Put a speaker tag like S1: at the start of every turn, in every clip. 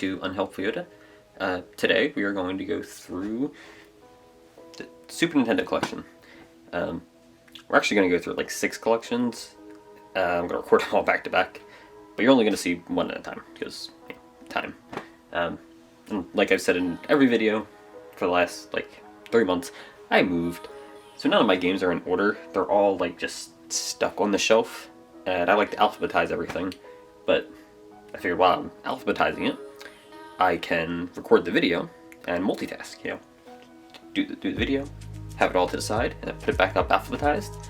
S1: to Unhelpful Yoda. Today we are going to go through the Super Nintendo collection. We're actually going to go through like 6 collections. I'm going to record them all back to back, but you're only going to see one at a time because time. And like I've said in every video for the last like 3 months, I moved, so none of my games are in order. They're all like just stuck on the shelf, and I like to alphabetize everything, but I figured while I'm alphabetizing it, I can record the video and multitask, do the video, have it all to the side, and then put it back up alphabetized,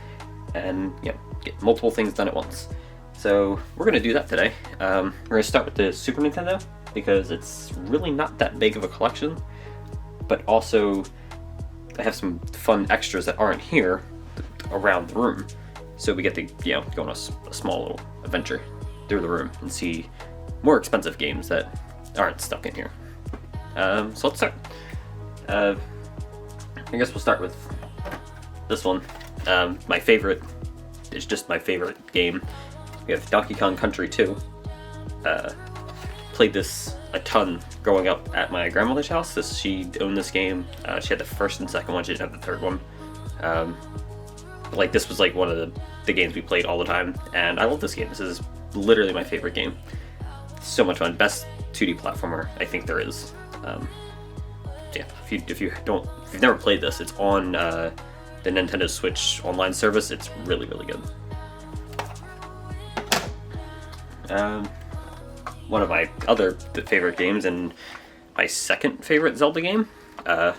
S1: and get multiple things done at once. So we're going to do that today. We're going to start with the Super Nintendo, because it's really not that big of a collection, but also I have some fun extras that aren't here around the room. So we get to go on a small little adventure through the room and see more expensive games that aren't stuck in here. So let's start. I guess we'll start with this one. My favorite. It's just my favorite game. We have Donkey Kong Country 2. Played this a ton growing up at my grandmother's house. She owned this game. She had the first and second one. She didn't have the third one. This was like one of the games we played all the time, and I love this game. This is literally my favorite game. So much fun. Best 2D platformer I think there is. If you've never played this, it's on the Nintendo Switch online service. It's really good. One of my other favorite games, and my second favorite Zelda game, A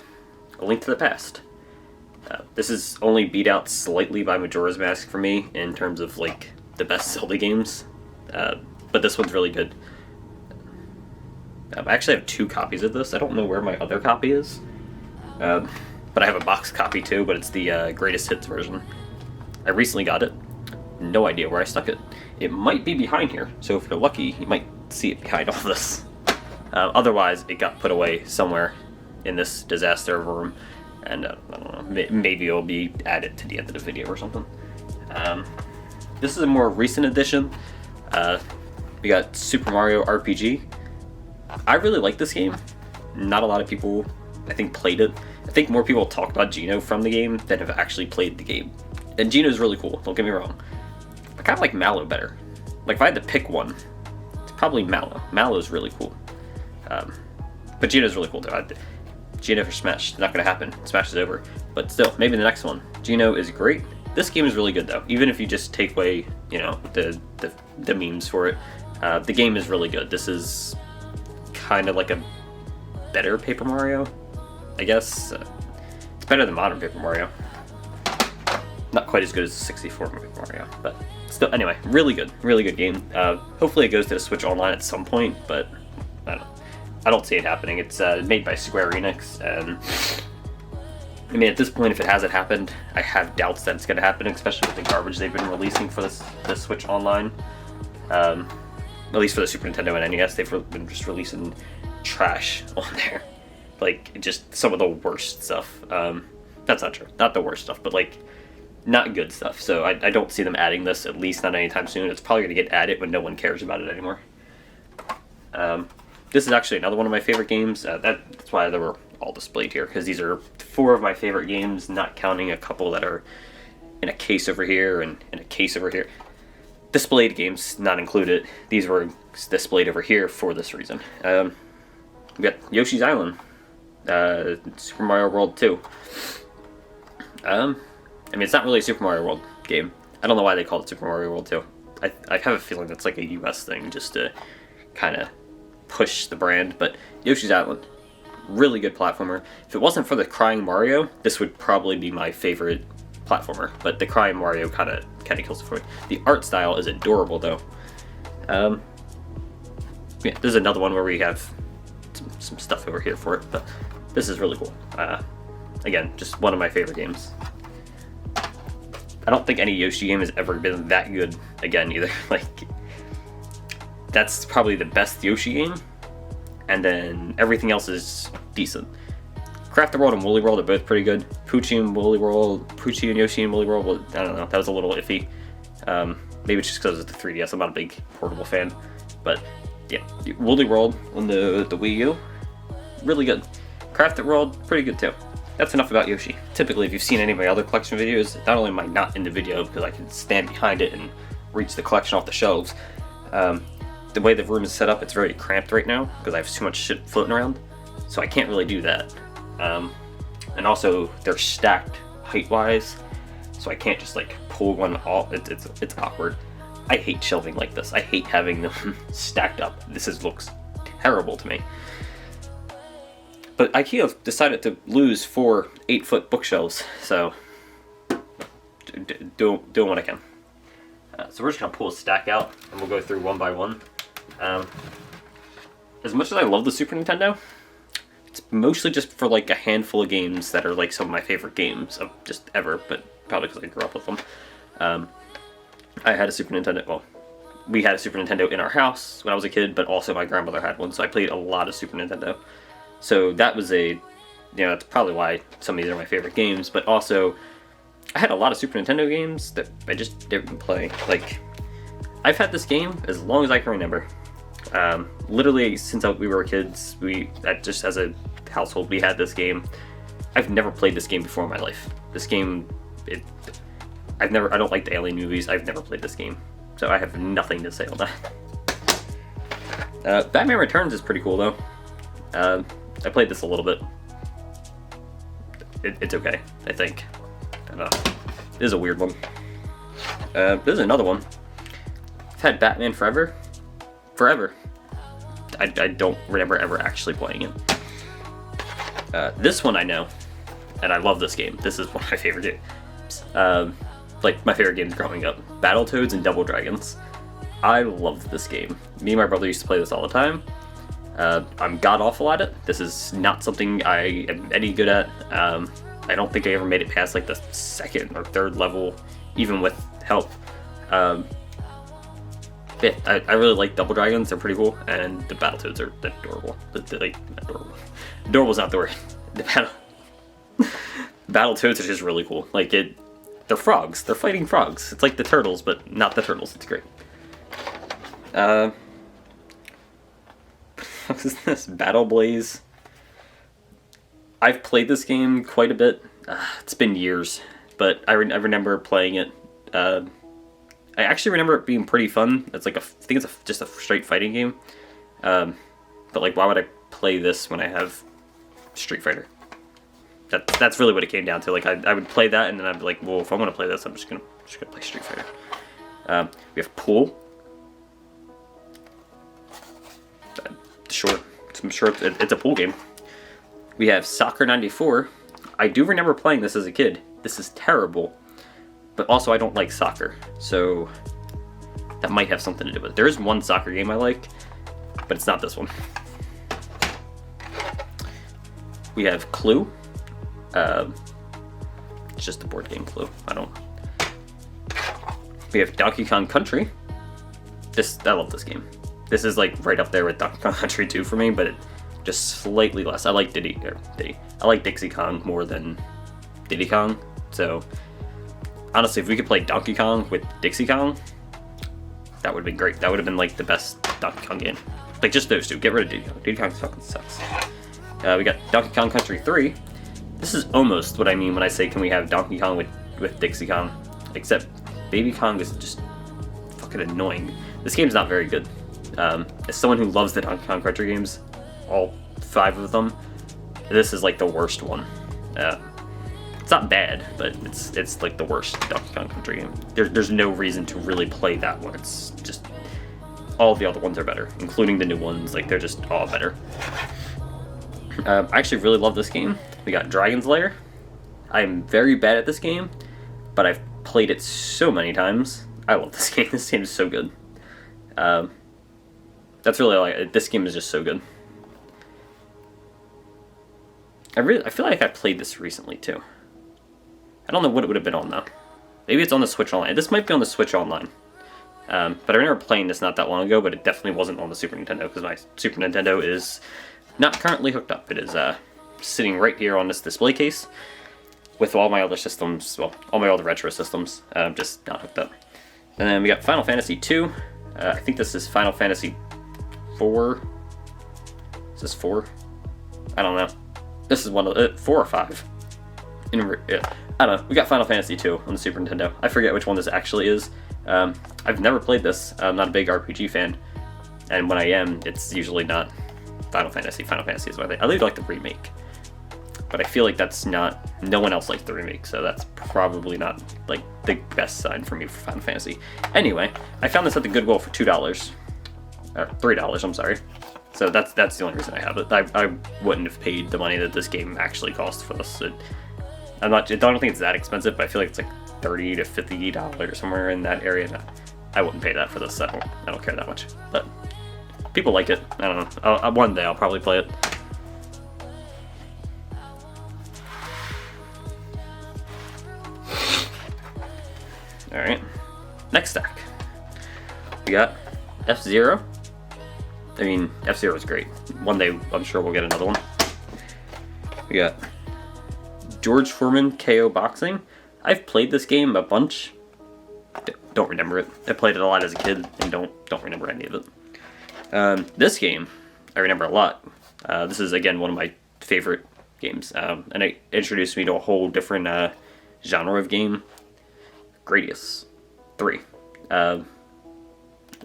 S1: Link to the Past. This is only beat out slightly by Majora's Mask for me in terms of like the best Zelda games, but this one's really good. I actually have 2 copies of this. I don't know where my other copy is, but I have a box copy too, but it's the greatest hits version. I recently got it. No idea where I stuck it. It might be behind here, so if you're lucky, you might see it behind all this. Otherwise, it got put away somewhere in this disaster of a room, and I don't know, maybe it'll be added to the end of the video or something. This is a more recent edition. We got Super Mario RPG. I really like this game. Not a lot of people, I think, played it. I think more people talk about Geno from the game than have actually played the game. And Geno's really cool, don't get me wrong. I kind of like Mallow better. Like, if I had to pick one, it's probably Mallow. Mallow's really cool. But Geno's really cool, too. Geno for Smash, not going to happen. Smash is over. But still, maybe the next one. Geno is great. This game is really good, though. Even if you just take away, the memes for it. The game is really good. This is kind of like a better Paper Mario, I guess. It's better than modern Paper Mario. Not quite as good as the 64 Paper Mario, but still, anyway, really good game. Hopefully it goes to the Switch Online at some point, but I don't see it happening. It's made by Square Enix, and I mean, at this point, if it hasn't happened, I have doubts that it's going to happen, especially with the garbage they've been releasing for the Switch Online. At least for the Super Nintendo and NES, they've been just releasing trash on there. Like, just some of the worst stuff. That's not true. Not the worst stuff, but like, not good stuff. So I don't see them adding this, at least not anytime soon. It's probably going to get added when no one cares about it anymore. This is actually another one of my favorite games. That's why they were all displayed here, because these are 4 of my favorite games, not counting a couple that are in a case over here and in a case over here. Displayed games not included. These were displayed over here for this reason. We got Yoshi's Island, Super Mario World 2. I mean, it's not really a Super Mario World game. I don't know why they call it Super Mario World 2. I have a feeling that's like a US thing, just to kind of push the brand. But Yoshi's Island, really good platformer. If it wasn't for the Crying Mario, this would probably be my favorite platformer. But the Crying Mario kind of kills it for me. The art style is adorable, though. There's another one where we have some stuff over here for it, but this is really cool. Again, just one of my favorite games. I don't think any Yoshi game has ever been that good again either. Like, that's probably the best Yoshi game, and then everything else is decent. Craft the World and Woolly World are both pretty good. Poochie and Yoshi and Woolly World, I don't know, that was a little iffy. Maybe it's just because it's the 3DS. I'm not a big portable fan, but yeah, Woolly World on the Wii U, really good. Crafted World, pretty good too. That's enough about Yoshi. Typically, if you've seen any of my other collection videos, not only am I not in the video because I can stand behind it and reach the collection off the shelves, the way the room is set up, it's very cramped right now because I have too much shit floating around, so I can't really do that. And also, they're stacked height-wise, so I can't just like pull one off. It's awkward. I hate shelving like this. I hate having them stacked up. Looks terrible to me. But IKEA decided to lose 4 8-foot bookshelves, so doing what I can. So we're just gonna pull a stack out, and we'll go through one by one. As much as I love the Super Nintendo, it's mostly just for like a handful of games that are like some of my favorite games of just ever, but probably because I grew up with them. I had a Super Nintendo, well, we had a Super Nintendo in our house when I was a kid, but also my grandmother had one, so I played a lot of Super Nintendo. So that was that's probably why some of these are my favorite games, but also I had a lot of Super Nintendo games that I just didn't play. Like, I've had this game as long as I can remember. Literally since we were kids, just as a household, we had this game. I've never played this game before in my life. This game, I don't like the Alien movies. I've never played this game, so I have nothing to say on that. Batman Returns is pretty cool though. I played this a little bit. It's okay, I think. I don't know. This is a weird one. This is another one. I've had Batman Forever. I don't remember ever actually playing it. This one I know, and I love this game. This is one of my favorite games. Like my favorite games growing up. Battletoads and Double Dragons. I loved this game. Me and my brother used to play this all the time. I'm god-awful at it. This is not something I am any good at. I don't think I ever made it past like the 2nd or 3rd level, even with help. Yeah, I really like Double Dragons. They're pretty cool, and the Battletoads are adorable. Adorable. Adorable's not the word. The Battletoads are just really cool. Like they're frogs. They're fighting frogs. It's like the turtles, but not the turtles. It's great. What is this? Battle Blaze. I've played this game quite a bit. It's been years, but I remember playing it. I actually remember it being pretty fun. It's like I think it's just a straight fighting game. But like, why would I play this when I have Street Fighter? That's really what it came down to. Like, I would play that, and then I'd be like, well, if I want to play this, I'm just gonna play Street Fighter. We have Pool. I'm sure it's a pool game. We have Soccer 94. I do remember playing this as a kid. This is terrible, but also I don't like soccer, so that might have something to do with it. There is one soccer game I like, but it's not this one. We have Clue. It's just a board game, Clue. We have Donkey Kong Country. I love this game. This is like right up there with Donkey Kong Country 2 for me, but it just slightly less. I like Diddy. I like Dixie Kong more than Diddy Kong. So honestly, if we could play Donkey Kong with Dixie Kong, that would have been great. That would have been like the best Donkey Kong game. Like just those two. Get rid of Diddy Kong. Diddy Kong fucking sucks. We got Donkey Kong Country 3. This is almost what I mean when I say can we have Donkey Kong with Dixie Kong. Except Baby Kong is just fucking annoying. This game's not very good. As someone who loves the Donkey Kong Country games, all 5 of them, this is like the worst one. It's not bad, but it's like the worst Donkey Kong Country game. There's no reason to really play that one. It's just all the other ones are better, including the new ones. Like, they're just all better. I actually really love this game. We got Dragon's Lair. I'm very bad at this game, but I've played it so many times. I love this game. This game is so good. That's really all this game is just so good. I feel like I played this recently too. I don't know what it would have been on though. Maybe it's on the Switch Online. This might be on the Switch Online. But I remember playing this not that long ago, but it definitely wasn't on the Super Nintendo because my Super Nintendo is not currently hooked up. It is sitting right here on this display case with all my other systems, well, all my other retro systems, just not hooked up. And then we got Final Fantasy 2. I think this is Final Fantasy 4. Is this 4? I don't know. This is one of 4 or 5. Yeah, I don't know. We got Final Fantasy 2 on the Super Nintendo. I forget which one this actually is. I've never played this. I'm not a big RPG fan, and when I am, it's usually not Final Fantasy. Final Fantasy is what I really like the remake, but I feel like that's not. No one else likes the remake, so that's probably not like the best sign for me for Final Fantasy. Anyway, I found this at the Goodwill for $2 or $3. I'm sorry. So that's the only reason I have it. I wouldn't have paid the money that this game actually cost for this. I don't think it's that expensive, but I feel like it's like $30 to $50 somewhere in that area. No, I wouldn't pay that for this. I don't care that much. But people like it. I don't know. One day I'll probably play it. All right. Next stack. We got F-Zero. I mean, F-Zero is great. One day I'm sure we'll get another one. We got George Foreman KO Boxing. I've played this game a bunch. Don't remember it. I played it a lot as a kid and don't remember any of it. This game I remember a lot. This is again one of my favorite games, and it introduced me to a whole different genre of game. Gradius 3.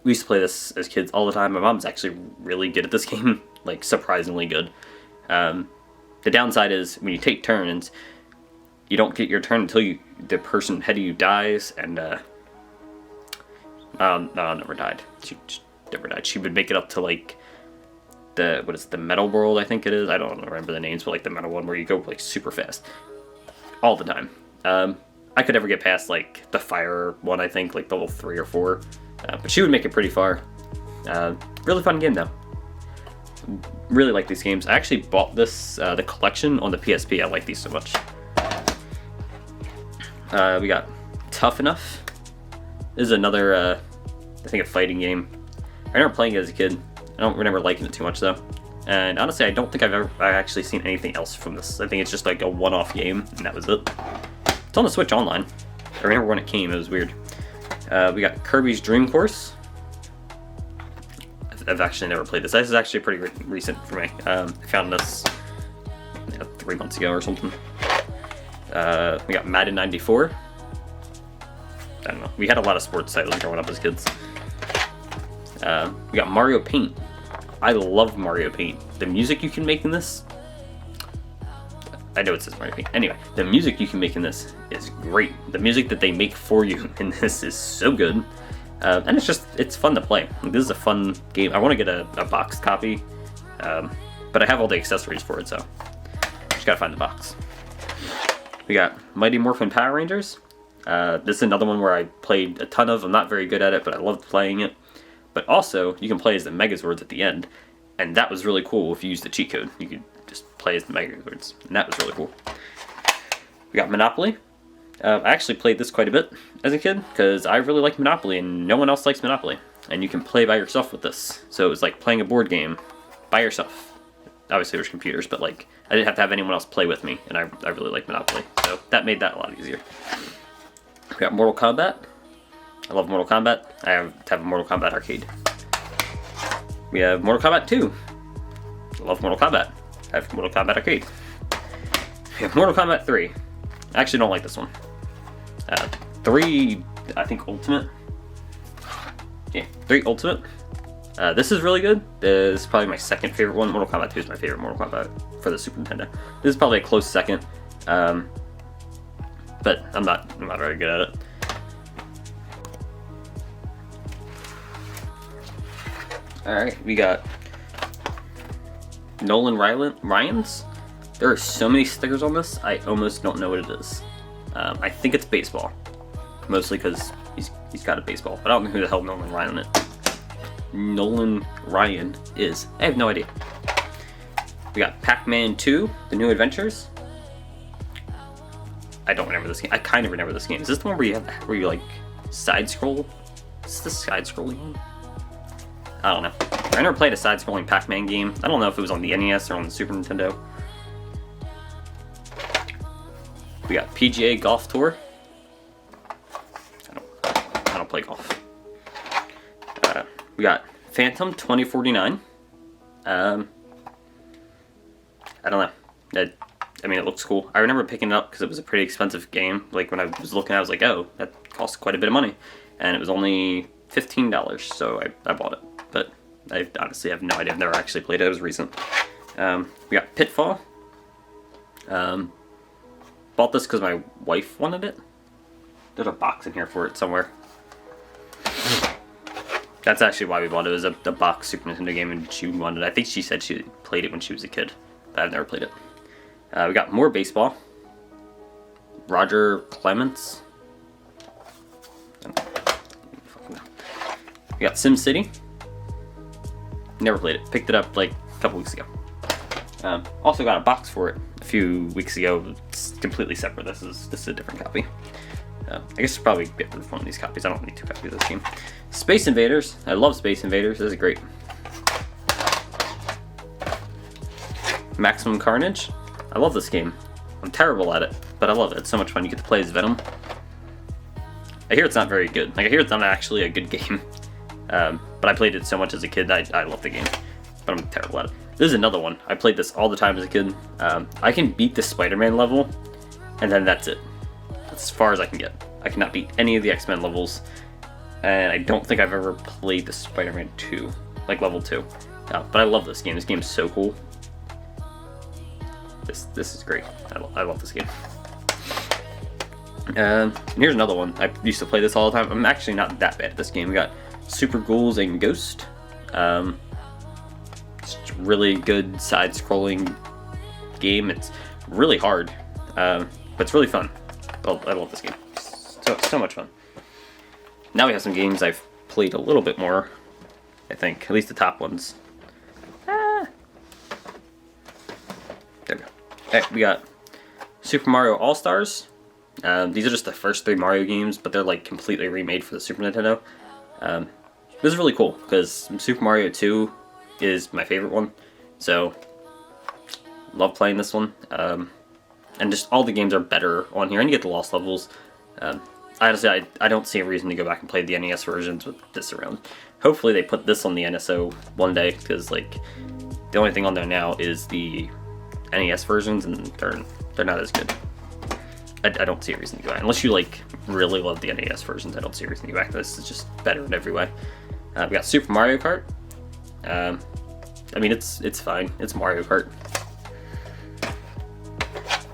S1: We used to play this as kids all the time. My mom's actually really good at this game, like surprisingly good. The downside is when you take turns, you don't get your turn until the person ahead of you dies, and no, never died. She never died. She would make it up to like the metal world, I think it is. I don't remember the names, but like the metal one where you go like super fast all the time. I could never get past like the fire one, I think, like level 3 or 4. But she would make it pretty far. Really fun game though. Really like these games. I actually bought this the collection on the PSP. I like these so much. We got Tough Enough. This is another I think a fighting game. I remember playing it as a kid. I don't remember liking it too much though. And honestly, I don't think I've actually seen anything else from this. I think it's just like a one-off game, and that was it. It's on the Switch Online. I remember when it came. It was weird. We got Kirby's Dream Course. I've actually never played this. This is actually pretty recent for me. I found this 3 months ago or something. We got Madden 94. I don't know. We had a lot of sports titles growing up as kids. We got Mario Paint. I love Mario Paint. The music you can make in this... I know it says Mario Paint. Anyway, the music you can make in this is great. The music that they make for you in this is so good. And it's fun to play. This is a fun game. I want to get a boxed copy, but I have all the accessories for it, so just gotta find the box. We got Mighty Morphin Power Rangers. This is another one where I played a ton of. I'm not very good at it, but I loved playing it. But also, you can play as the Megazords at the end, and that was really cool if you used the cheat code. You could just play as the Megazords, and that was really cool. We got Monopoly. I actually played this quite a bit as a kid, because I really like Monopoly, and no one else likes Monopoly. And you can play by yourself with this. So it was like playing a board game by yourself. Obviously there's computers, but like I didn't have to have anyone else play with me, and I really like Monopoly. So that made that a lot easier. We got Mortal Kombat. I love Mortal Kombat. I have to have a Mortal Kombat arcade. We have Mortal Kombat 2. I love Mortal Kombat. I have Mortal Kombat arcade. We have Mortal Kombat 3. I actually don't like this one. 3, I think Ultimate. Yeah, 3 Ultimate. This is really good. This is probably my second favorite one. Mortal Kombat 2 is my favorite Mortal Kombat for the Super Nintendo. This is probably a close second. But I'm not very good at it. Alright, we got Nolan Ryan's. There are so many stickers on this, I almost don't know what it is. I think it's baseball. Mostly because he's got a baseball. But I don't know who the hell Nolan Ryan is. I have no idea. We got Pac-Man 2, The New Adventures. I don't remember this game. I kind of remember this game. Is this the one where you like side scroll? Is this side scrolling one? I don't know. I never played a side scrolling Pac-Man game. I don't know if it was on the NES or on the Super Nintendo. We got PGA Golf Tour. I don't play golf. We got Phantom 2049. I don't know. I mean, it looks cool. I remember picking it up because it was a pretty expensive game. Like, when I was looking, I was like, oh, that costs quite a bit of money. And it was only $15, so I bought it. But I honestly have no idea. I've never actually played it. It was recent. We got Pitfall. Bought this because my wife wanted it. There's a box in here for it somewhere. That's actually why we bought it. It was a box Super Nintendo game, and she wanted it. I think she said she played it when she was a kid, but I've never played it. We got more baseball. Roger Clements. We got SimCity. Never played it. Picked it up like a couple weeks ago. Also got a box for it a few weeks ago. It's completely separate. This is a different copy. I guess I'll probably get rid of one of these copies. I don't need two copies of this game. Space Invaders. I love Space Invaders. This is great. Maximum Carnage. I love this game. I'm terrible at it, but I love it. It's so much fun. You get to play as Venom. I hear it's not very good. Like, I hear it's not actually a good game. But I played it so much as a kid. I love the game, but I'm terrible at it. This is another one. I played this all the time as a kid. I can beat the Spider-Man level, and then that's it. That's as far as I can get. I cannot beat any of the X-Men levels, and I don't think I've ever played the Spider-Man 2, like level 2. But I love this game. This game is so cool. This is great. I love this game. And here's another one. I used to play this all the time. I'm actually not that bad at this game. We got Super Ghouls and Ghost. It's a really good side-scrolling game. It's really hard, but it's really fun. I love this game. So much fun. Now we have some games I've played a little bit more, I think. At least the top ones. There we go. Alright, we got Super Mario All-Stars. These are just the first 3 Mario games, but they're like completely remade for the Super Nintendo. This is really cool, because Super Mario 2 is my favorite one. So, love playing this one. And just all the games are better on here, and you get the lost levels. Honestly, I don't see a reason to go back and play the NES versions with this around. Hopefully they put this on the NSO one day, because like the only thing on there now is the NES versions, and they're not as good. I don't see a reason to go back. Unless you like really love the NES versions, I don't see a reason to go back. This is just better in every way. We got Super Mario Kart. I mean, it's fine. It's Mario Kart.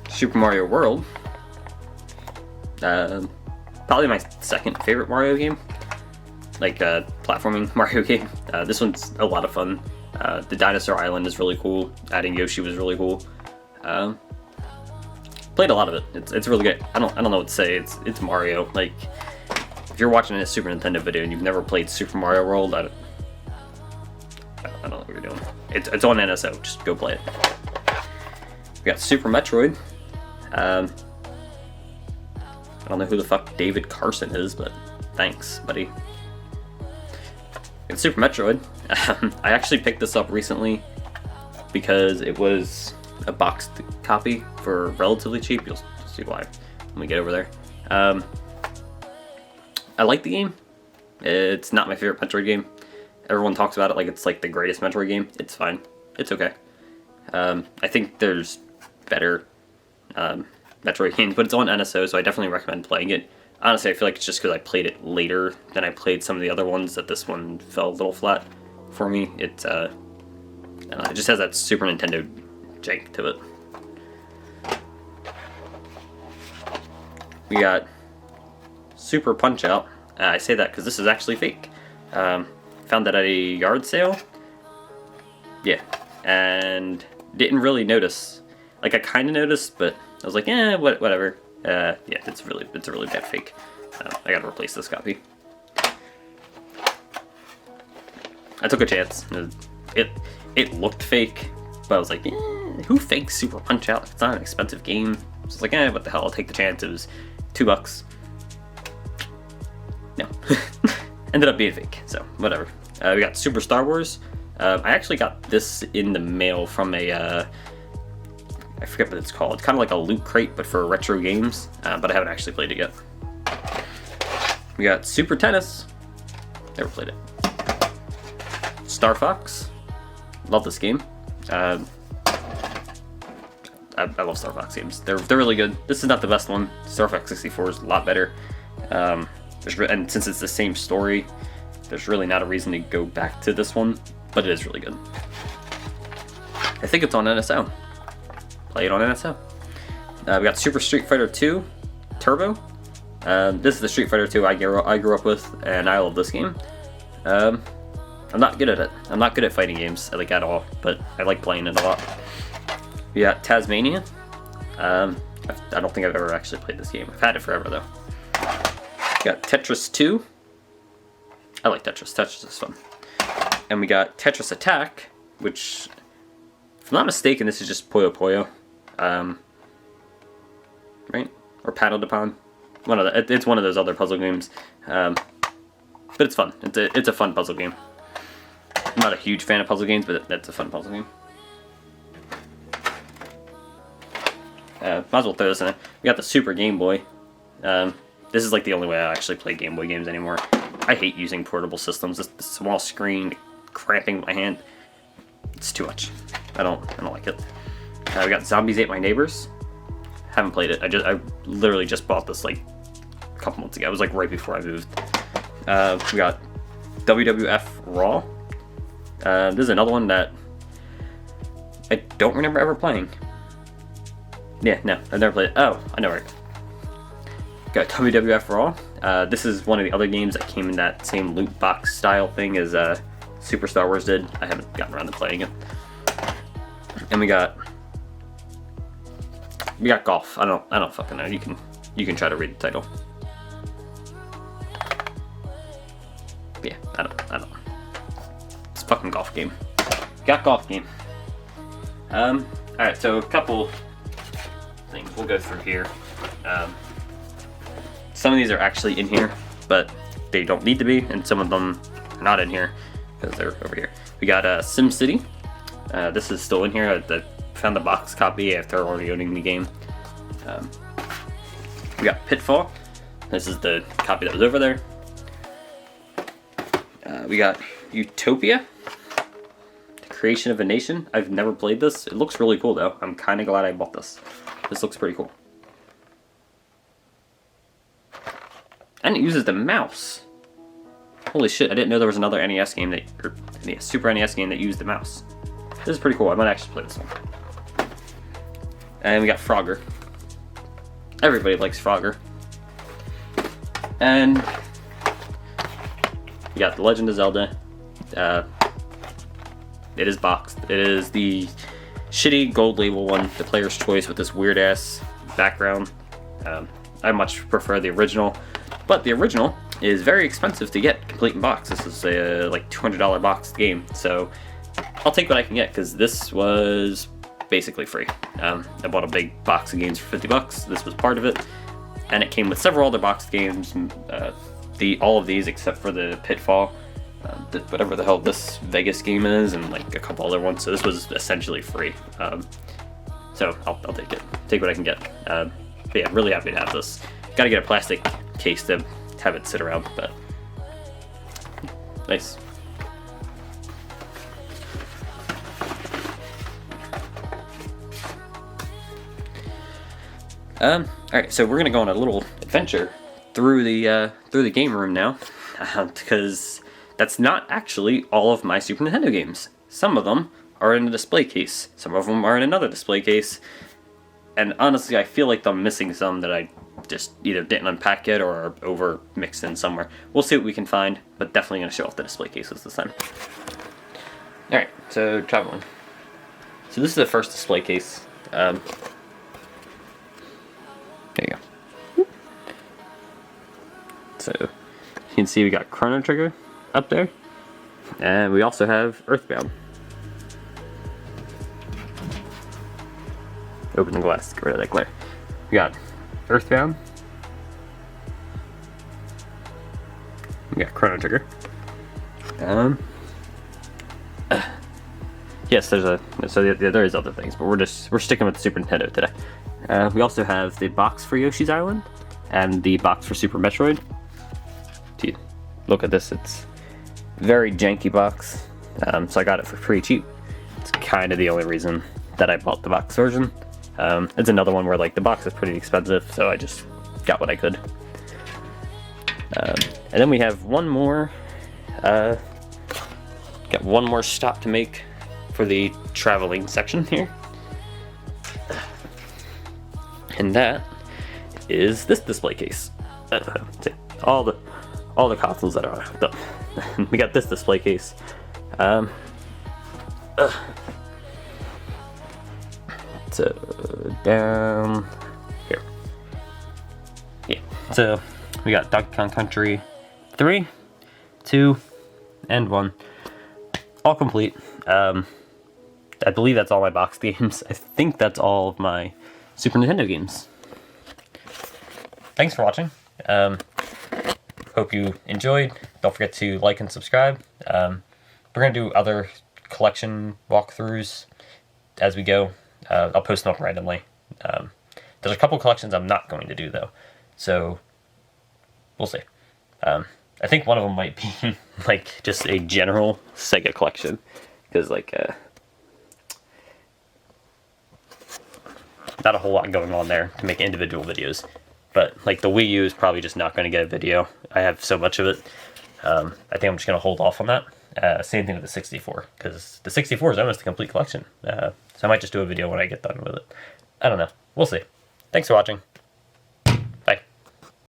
S1: Super Mario World. Probably my second favorite Mario game. Like, platforming Mario game. This one's a lot of fun. The Dinosaur Island is really cool. Adding Yoshi was really cool. Played a lot of it. It's really good. I don't know what to say. It's Mario. Like, if you're watching a Super Nintendo video and you've never played Super Mario World, I don't know what you're doing. It's on NSO. Just go play it. We got Super Metroid. I don't know who the fuck David Carson is, but thanks, buddy. It's Super Metroid. I actually picked this up recently because it was a boxed copy for relatively cheap. You'll see why when we get over there. I like the game. It's not my favorite Metroid game. Everyone talks about it like it's like the greatest Metroid game. It's fine. It's okay. I think there's better Metroid games, but it's on NSO, so I definitely recommend playing it. Honestly, I feel like it's just because I played it later than I played some of the other ones that this one fell a little flat for me. It just has that Super Nintendo jank to it. We got Super Punch-Out. I say that because this is actually fake. Found that at a yard sale. Yeah, and didn't really notice. Like, I kind of noticed, but I was like, eh, whatever. Yeah, it's a really bad fake. I gotta replace this copy. I took a chance. It looked fake, but I was like, who fakes Super Punch-Out? It's not an expensive game. So I was like, what the hell? I'll take the chance. It was $2. No, ended up being fake. So whatever. We got Super Star Wars. I actually got this in the mail from a. I forget what it's called. It's kind of like a loot crate, but for retro games. But I haven't actually played it yet. We got Super Tennis. Never played it. Star Fox. Love this game. I love Star Fox games. They're really good. This is not the best one. Star Fox 64 is a lot better. And since it's the same story, there's really not a reason to go back to this one, but it is really good. I think it's on NSO. Play it on NSO. We got Super Street Fighter 2 Turbo. This is the Street Fighter 2 I grew up with, and I love this game. I'm not good at it. I'm not good at fighting games, like at all, but I like playing it a lot. We got Tasmania. I don't think I've ever actually played this game. I've had it forever though. We got Tetris 2. I like Tetris. Tetris is fun. And we got Tetris Attack, which, if I'm not mistaken, this is just Puyo Puyo. Right? Or Paddled Upon. It's one of those other puzzle games. But it's fun. It's a fun puzzle game. I'm not a huge fan of puzzle games, but that's a fun puzzle game. Might as well throw this in there. We got the Super Game Boy. This is like the only way I actually play Game Boy games anymore. I hate using portable systems. This small screen cramping my hand. It's too much. I don't like it. We got Zombies Ate My Neighbors. Haven't played it. I literally just bought this like a couple months ago. It was like right before I moved. We got WWF Raw. This is another one that I don't remember ever playing. Yeah, no, I've never played it. Oh, I know it. Got WWF Raw. This is one of the other games that came in that same loot box style thing as Super Star Wars did. I haven't gotten around to playing it. And we got golf. I don't fucking know. You can try to read the title. Yeah, I don't. It's a fucking golf game. Got golf game. Alright, so a couple things we'll go through here. Some of these are actually in here, but they don't need to be, and some of them are not in here because they're over here. We got SimCity. This is still in here. I found the box copy after already owning the game. We got Pitfall. This is the copy that was over there. We got Utopia, The Creation of a Nation. I've never played this. It looks really cool though. I'm kind of glad I bought this. This looks pretty cool. And it uses the mouse. Holy shit, I didn't know there was another NES game or Super NES game that used the mouse. This is pretty cool. I might actually play this one. And we got Frogger. Everybody likes Frogger. And we got The Legend of Zelda. It is boxed. It is the shitty gold label one, the player's choice with this weird ass background. I much prefer the original, but the original is very expensive to get complete in box. This is a like $200 boxed game, so I'll take what I can get because this was basically free. I bought a big box of games for $50. This was part of it, and it came with several other boxed games. All of these except for the Pitfall, whatever the hell this Vegas game is, and like a couple other ones. So this was essentially free. So I'll take it. Take what I can get. But yeah, I'm really happy to have this. Got to get a plastic case to have it sit around, but nice. Alright, so we're gonna go on a little adventure through the game room now, because that's not actually all of my Super Nintendo games. Some of them are in a display case, some of them are in another display case, and honestly I feel like I'm missing some that I just either didn't unpack yet or are over mixed in somewhere. We'll see what we can find, but definitely gonna show off the display cases this time. Alright, so traveling. So this is the first display case. There you go. So you can see we got Chrono Trigger up there, and we also have Earthbound. Open the glass, get rid of that glare. We got Earthbound. We got Chrono Trigger. Yes, there is other things, but we're sticking with the Super Nintendo today. We also have the box for Yoshi's Island and the box for Super Metroid. Dude, look at this. It's very janky box. so I got it for pretty cheap. It's kind of the only reason that I bought the box version. It's another one where like the box is pretty expensive, so I just got what I could. And then we have one more, got one more stop to make for the traveling section here. And that is this display case. All the consoles that are done. We got this display case. So down here. Yeah. So we got Donkey Kong Country 3, 2, and 1. All complete. I believe that's all my box games. I think that's all of my Super Nintendo games. Thanks for watching. Hope you enjoyed. Don't forget to like and subscribe. We're going to do other collection walkthroughs as we go. I'll post them up randomly. There's a couple collections I'm not going to do, though. So, we'll see. I think one of them might be, like, just a general Sega collection. Because, like, not a whole lot going on there to make individual videos. But, like, the Wii U is probably just not going to get a video. I have so much of it. I think I'm just going to hold off on that. Same thing with the 64, because the 64 is almost a complete collection. So I might just do a video when I get done with it. I don't know. We'll see. Thanks for watching.